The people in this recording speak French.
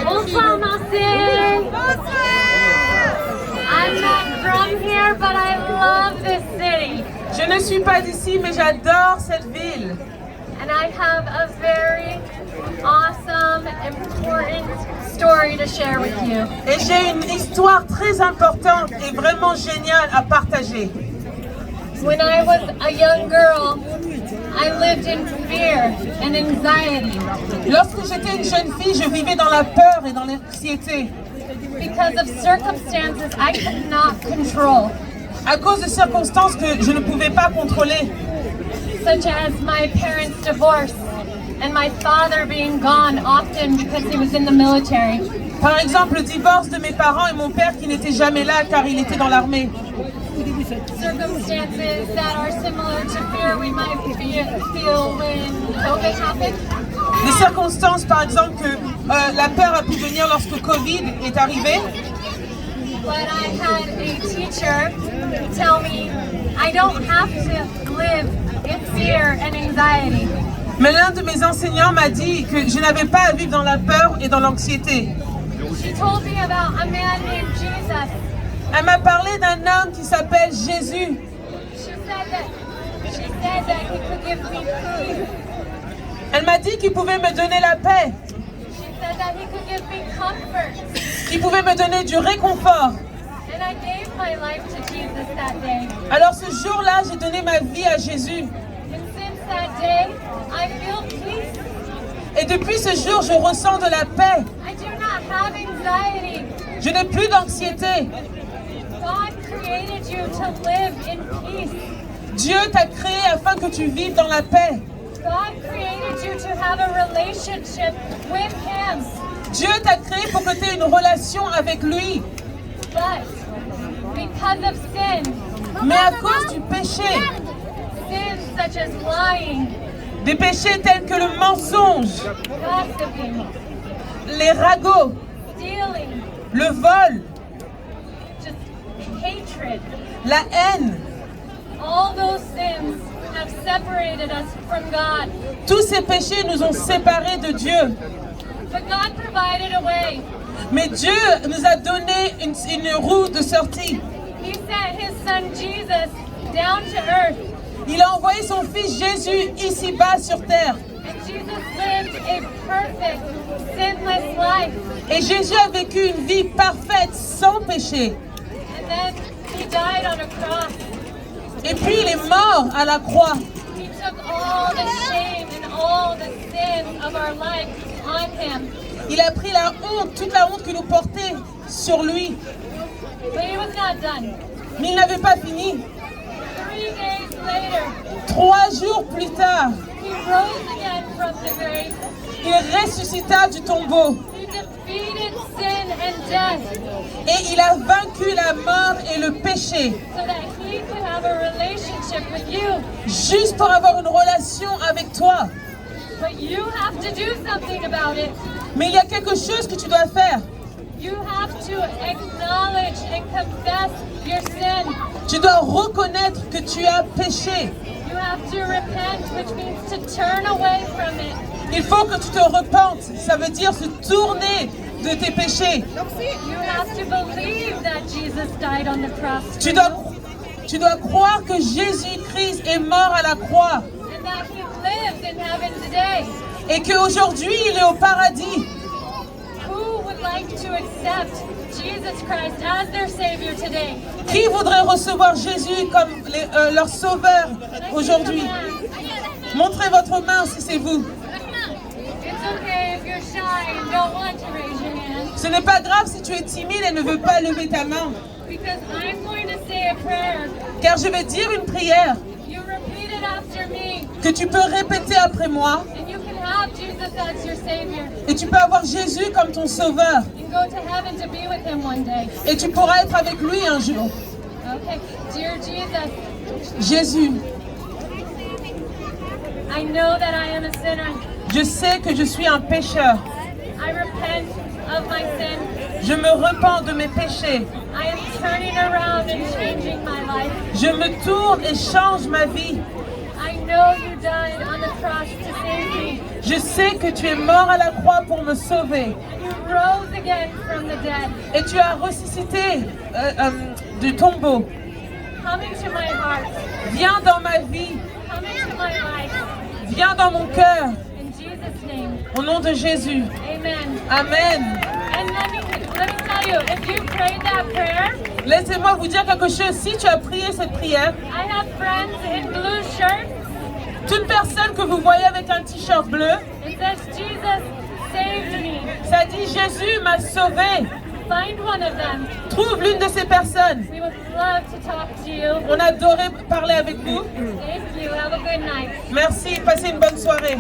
Bonsoir, Marseille. I'm not from here, but I love this city. Je ne suis pas d'ici, mais j'adore cette ville. And I have a very awesome, important story to share with you. Et j'ai une histoire très importante et vraiment géniale à partager. When I was a young girl, I lived in fear and anxiety Lorsque j'étais une jeune fille, je vivais dans la peur et dans l'anxiété. because of circumstances I could not control, À cause de circonstances que je ne pouvais pas contrôler. such as my parents' divorce and my father being gone often because he was in the military. Par exemple, le divorce de mes parents et mon père qui n'était jamais là car il était dans l'armée. Circumstances that are similar to fear we might feel when COVID happened. Des circonstances, par exemple, que la peur a pu venir lorsque Covid est arrivé. But I had a teacher tell me I don't have to live in fear and anxiety. Mais l'un de mes enseignants m'a dit que je n'avais pas à vivre dans la peur et dans l'anxiété. She told me about a man named Jesus. Elle m'a parlé d'un homme qui s'appelle Jésus. She said that he could give me peace. Elle m'a dit qu'il pouvait me donner la paix, She said that he could give me comfort. qu'il pouvait me donner du réconfort. And I gave my life to Jesus that day. Alors ce jour-là, j'ai donné ma vie à Jésus. And since that day, I feel peace. Et depuis ce jour, je ressens de la paix. I do not have anxiety. Je n'ai plus d'anxiété. God created you to live in peace. Dieu t'a créé afin que tu vives dans la paix. God created you to have a relationship with Him. Dieu t'a créé pour que tu aies une relation avec lui. But because of sin, Mais à cause du péché, sins such as lying, des péchés tels que le mensonge, gossiping, les ragots, stealing, le vol, just hatred, la haine, all those sins have separated us from God. tous ces péchés nous ont séparés de Dieu. But God provided a way. Mais Dieu nous a donné une route de sortie. He sent His Son Jesus down to earth. Il a envoyé son fils Jésus ici-bas sur terre. And Jesus lived a perfect, sinless life. Et Jésus a vécu une vie parfaite, sans péché. And then He died on a cross. Et puis il est mort à la croix. He took all the shame and all the sin of our life on Him. Il a pris la honte, toute la honte que nous portait sur lui. But He was not done. Mais il n'avait pas fini. 3 days later, 3 jours plus tard, He rose again from the grave. il ressuscita du tombeau. He defeated sin and death Et il a vaincu la mort et le péché. so that He could have a relationship with you. Juste pour avoir une relation avec toi. But you have to do something about it. Mais il y a quelque chose que tu dois faire. You have to acknowledge and confess your sin. Tu dois reconnaître que tu as péché. You have to repent, which means to turn away from it. Il faut que tu te repentes. Ça veut dire se tourner de tes péchés. You have to believe that Jesus died on the cross for Tu dois croire que Jésus-Christ est mort à la croix. and that He lives in heaven today. Et qu'aujourd'hui, il est au paradis. Who would like to accept Jesus Christ as their Savior today? Qui voudrait recevoir Jésus comme leur sauveur aujourd'hui? Montrez votre main si c'est vous. It's okay if you're shy and don't want to raise your hand, Ce n'est pas grave si tu es timide et ne veux pas lever ta main. because I'm going to say a prayer. Car je vais dire une prière You repeat it after me, que tu peux répéter après moi. and you can have Jesus as your Savior Et tu peux avoir Jésus comme ton sauveur. and go to heaven to be with Him one day. Et tu pourras être avec lui un jour. Okay, dear Jesus, Jésus, I know that I am a sinner. je sais que je suis un pécheur. I repent of my sin. Je me repens de mes péchés. I am turning around and changing my life. Je me tourne et change ma vie. I know you died on the cross to save me. Je sais que tu es mort à la croix pour me sauver. You rose again from the dead. Et tu as ressuscité du tombeau. Come into my heart. Viens dans ma vie. Come into my life. Viens dans mon cœur. In Jesus' name. Au nom de Jésus. Amen. Amen. And let me tell you, if you prayed that prayer, Laissez-moi vous dire quelque chose. Si tu as prié cette prière, I have friends in blue shirts. toute personne que vous voyez avec un t-shirt bleu, It says, Jesus saved me. ça dit Jésus m'a sauvé. Find one of them. Trouve l'une de ces personnes. We would love to talk to you. On adorait parler avec vous. Thank you. Have a good night. Merci, passez une bonne soirée.